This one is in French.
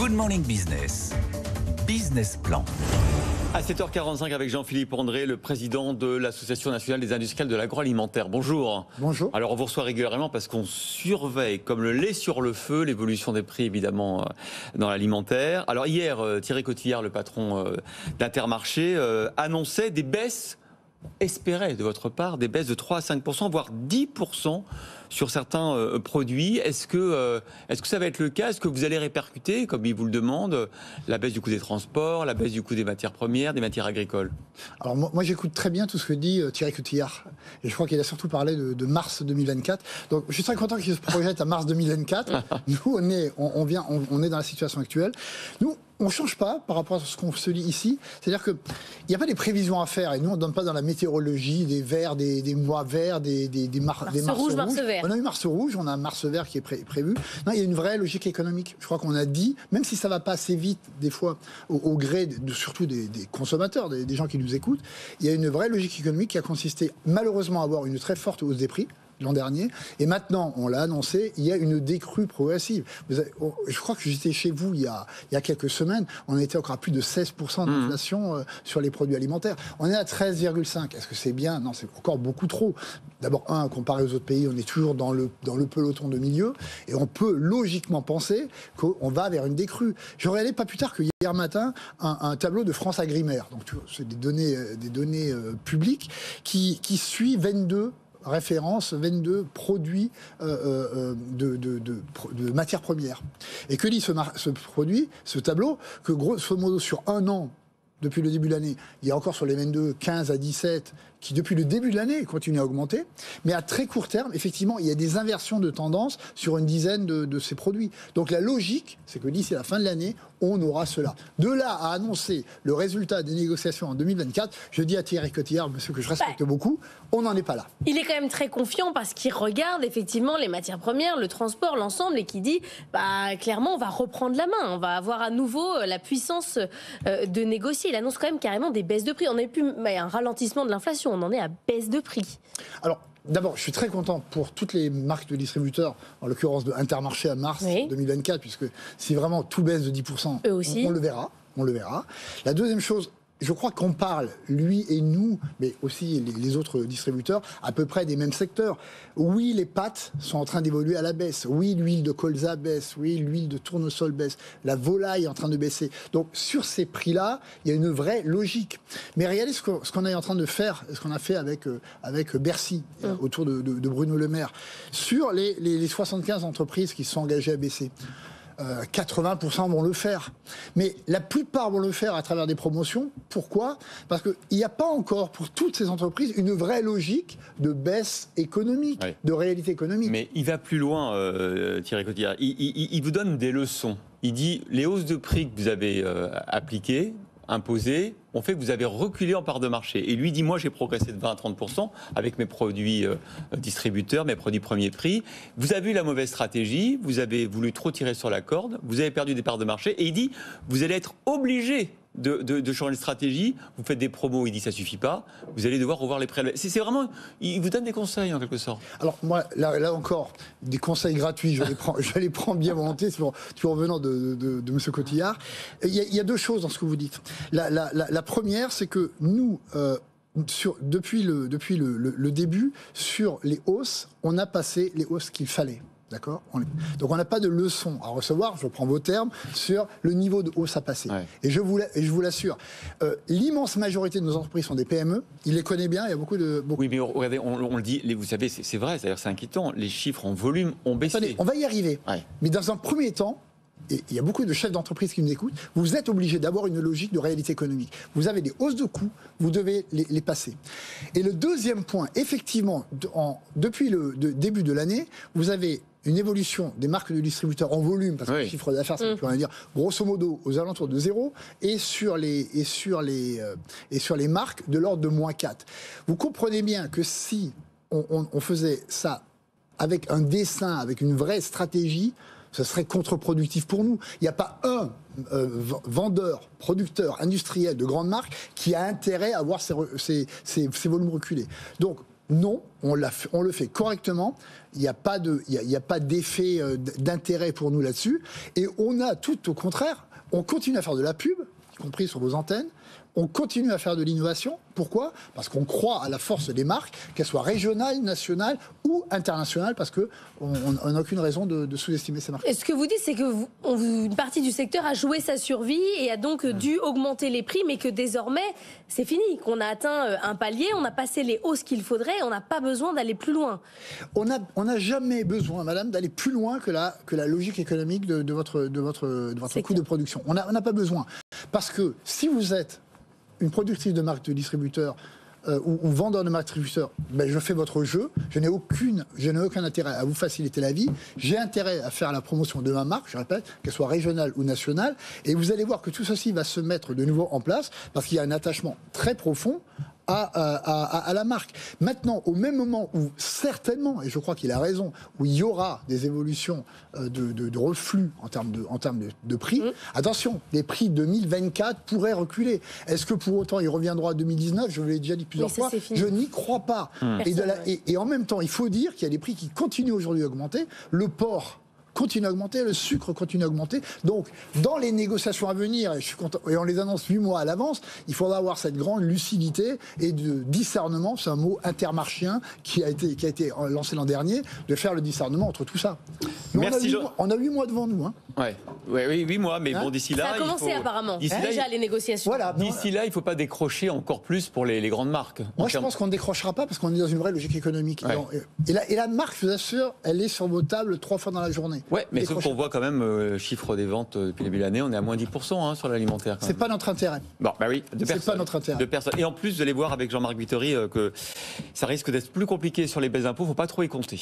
Good Morning Business. Business Plan. À 7h45 avec Jean-Philippe André, le président de l'Association nationale des industriels de l'agroalimentaire. Bonjour. Bonjour. Alors on vous reçoit régulièrement parce qu'on surveille comme le lait sur le feu l'évolution des prix évidemment dans l'alimentaire. Alors hier, Thierry Cotillard, le patron d'Intermarché, annonçait des baisses espérées de votre part, des baisses de 3 à 5%, voire 10% sur certains produits. Est-ce que ça va être le cas? Est-ce que vous allez répercuter, comme il vous le demande, la baisse du coût des transports, la baisse du coût des matières premières, des matières agricoles? Alors moi j'écoute très bien tout ce que dit Thierry Cotillard. Et je crois qu'il a surtout parlé de mars 2024. Donc je suis très content qu'il se projette à mars 2024. Nous, on est dans la situation actuelle. Nous, on ne change pas par rapport à ce qu'on se dit ici. C'est-à-dire qu'il n'y a pas des prévisions à faire. Et nous, on ne donne pas dans la météorologie des verts, des mois verts, des mars rouges. Mars vert. On a eu mars rouge, on a un mars vert qui est prévu. Non, il y a une vraie logique économique. Je crois qu'on a dit, même si ça ne va pas assez vite, des fois, au gré surtout des consommateurs, des gens qui nous écoutent, il y a une vraie logique économique qui a consisté malheureusement à avoir une très forte hausse des prix l'an dernier, et maintenant, on l'a annoncé, il y a une décrue progressive. Je crois que j'étais chez vous il y a quelques semaines, on était encore à plus de 16% d'inflation sur les produits alimentaires. On est à 13,5. Est-ce que c'est bien? Non, c'est encore beaucoup trop. D'abord, comparé aux autres pays, on est toujours dans le peloton de milieu, et on peut logiquement penser qu'on va vers une décrue. Je regardais pas plus tard que hier matin un tableau de France Agrimaire, donc c'est des données publiques, qui suit 22 référence 22 produits de matières premières. Et que dit ce tableau? Que grosso modo sur un an, depuis le début de l'année, il y a encore sur les 22, 15 à 17 qui, depuis le début de l'année, continuent à augmenter. Mais à très court terme, effectivement, il y a des inversions de tendance sur une dizaine de ces produits. Donc la logique, c'est que d'ici la fin de l'année, on aura cela. De là à annoncer le résultat des négociations en 2024, je dis à Thierry Cotillard, monsieur que je respecte beaucoup, on n'en est pas là. Il est quand même très confiant parce qu'il regarde effectivement les matières premières, le transport, l'ensemble, et qui dit, clairement, on va reprendre la main. On va avoir à nouveau la puissance de négocier. Il annonce quand même carrément des baisses de prix. On n'a plus un ralentissement de l'inflation. On en est à baisse de prix. Alors, d'abord, je suis très content pour toutes les marques de distributeurs, en l'occurrence de Intermarché à mars 2024, puisque si vraiment tout baisse de 10%, eux aussi. On le verra. La deuxième chose, je crois qu'on parle, lui et nous, mais aussi les autres distributeurs, à peu près des mêmes secteurs. Oui, les pâtes sont en train d'évoluer à la baisse. Oui, l'huile de colza baisse. Oui, l'huile de tournesol baisse. La volaille est en train de baisser. Donc, sur ces prix-là, il y a une vraie logique. Mais regardez ce qu'on est en train de faire, ce qu'on a fait avec Bercy, autour de Bruno Le Maire. Sur les 75 entreprises qui se sont engagées à baisser, 80% vont le faire. Mais la plupart vont le faire à travers des promotions. Pourquoi? Parce qu'il n'y a pas encore, pour toutes ces entreprises, une vraie logique de baisse économique, de réalité économique. Mais il va plus loin, Thierry Cotillard. Il vous donne des leçons. Il dit, les hausses de prix que vous avez appliquées, imposées, ont fait que vous avez reculé en part de marché. Et lui dit, moi j'ai progressé de 20 à 30% avec mes produits distributeurs, mes produits premier prix. Vous avez eu la mauvaise stratégie, vous avez voulu trop tirer sur la corde, vous avez perdu des parts de marché. Et il dit, vous allez être obligé de changer de stratégie. Vous faites des promos, il dit ça suffit pas. Vous allez devoir revoir les prélèvements. C'est vraiment, il vous donne des conseils en quelque sorte. Alors moi, là encore, des conseils gratuits, je les prends bien volontiers, toujours venant de M. Cotillard. Il y a deux choses dans ce que vous dites. La première, c'est que nous, depuis le début, sur les hausses, on a passé les hausses qu'il fallait. D'accord ? Donc on n'a pas de leçon à recevoir, je prends vos termes, sur le niveau de hausse à passer. Ouais. Et je vous l'assure, l'immense majorité de nos entreprises sont des PME, il les connaît bien, il y a beaucoup de... Oui, mais regardez, on le dit, vous savez, c'est vrai, c'est inquiétant, les chiffres en volume ont baissé. Attendez, on va y arriver. Ouais. Mais dans un premier temps, et il y a beaucoup de chefs d'entreprise qui nous écoutent, vous êtes obligés d'avoir une logique de réalité économique. Vous avez des hausses de coûts, vous devez les passer. Et le deuxième point, effectivement, depuis le début de l'année, vous avez une évolution des marques de distributeurs en volume, parce que le chiffre d'affaires, ça ne veut plus rien dire, grosso modo aux alentours de 0, et sur les marques de l'ordre de -4. Vous comprenez bien que si on faisait ça avec un dessin, avec une vraie stratégie, ce serait contre-productif pour nous. Il n'y a pas un vendeur, producteur, industriel de grandes marques qui a intérêt à avoir ces volumes reculés. Donc, Non, on le fait correctement. Il n'y a pas d'effet d'intérêt pour nous là-dessus. Et on a tout au contraire, on continue à faire de la pub, y compris sur vos antennes. On continue à faire de l'innovation. Pourquoi ? Parce qu'on croit à la force des marques, qu'elles soient régionales, nationales ou internationales, parce qu'on n'a aucune raison de sous-estimer ces marques. Et ce que vous dites, c'est que une partie du secteur a joué sa survie et a donc dû augmenter les prix, mais que désormais, c'est fini, qu'on a atteint un palier, on a passé les hausses qu'il faudrait et on n'a pas besoin d'aller plus loin. On n'a jamais besoin, madame, d'aller plus loin que la logique économique de votre coût de production. On n'a pas besoin. Parce que si vous êtes une productrice de marque de distributeur ou vendeur de marque de distributeur, ben je fais votre jeu, je n'ai aucun intérêt à vous faciliter la vie, j'ai intérêt à faire la promotion de ma marque, je répète, qu'elle soit régionale ou nationale, et vous allez voir que tout ceci va se mettre de nouveau en place, parce qu'il y a un attachement très profond à la marque. Maintenant, au même moment où certainement, et je crois qu'il a raison, où il y aura des évolutions de reflux en termes de prix, attention, les prix 2024 pourraient reculer. Est-ce que pour autant il reviendra à 2019 ? Je vous l'ai déjà dit plusieurs fois, je n'y crois pas. Et en même temps, il faut dire qu'il y a des prix qui continuent aujourd'hui à augmenter. Le porc continue à augmenter, le sucre continue à augmenter. Donc, dans les négociations à venir, et je suis content, et on les annonce 8 mois à l'avance, il faudra avoir cette grande lucidité et de discernement, c'est un mot intermarchien qui a été lancé l'an dernier, de faire le discernement entre tout ça. Mais on a 8 mois devant nous. Hein. Oui, 8 mois, mais bon, d'ici là... Ça a commencé apparemment, déjà les négociations. Voilà, d'ici là, il ne faut pas décrocher encore plus pour les grandes marques. Moi, je pense qu'on ne décrochera pas parce qu'on est dans une vraie logique économique. Ouais. Et la marque, je vous assure, elle est sur vos tables 3 fois dans la journée. Ouais, mais sauf qu'on voit quand même chiffre des ventes depuis le début de l'année, on est à moins 10% sur l'alimentaire. C'est pas notre intérêt. Bon, bah oui, c'est pas notre intérêt. De personnes. Et en plus, vous allez voir avec Jean-Marc Vittori que ça risque d'être plus compliqué sur les baisses d'impôts, il ne faut pas trop y compter.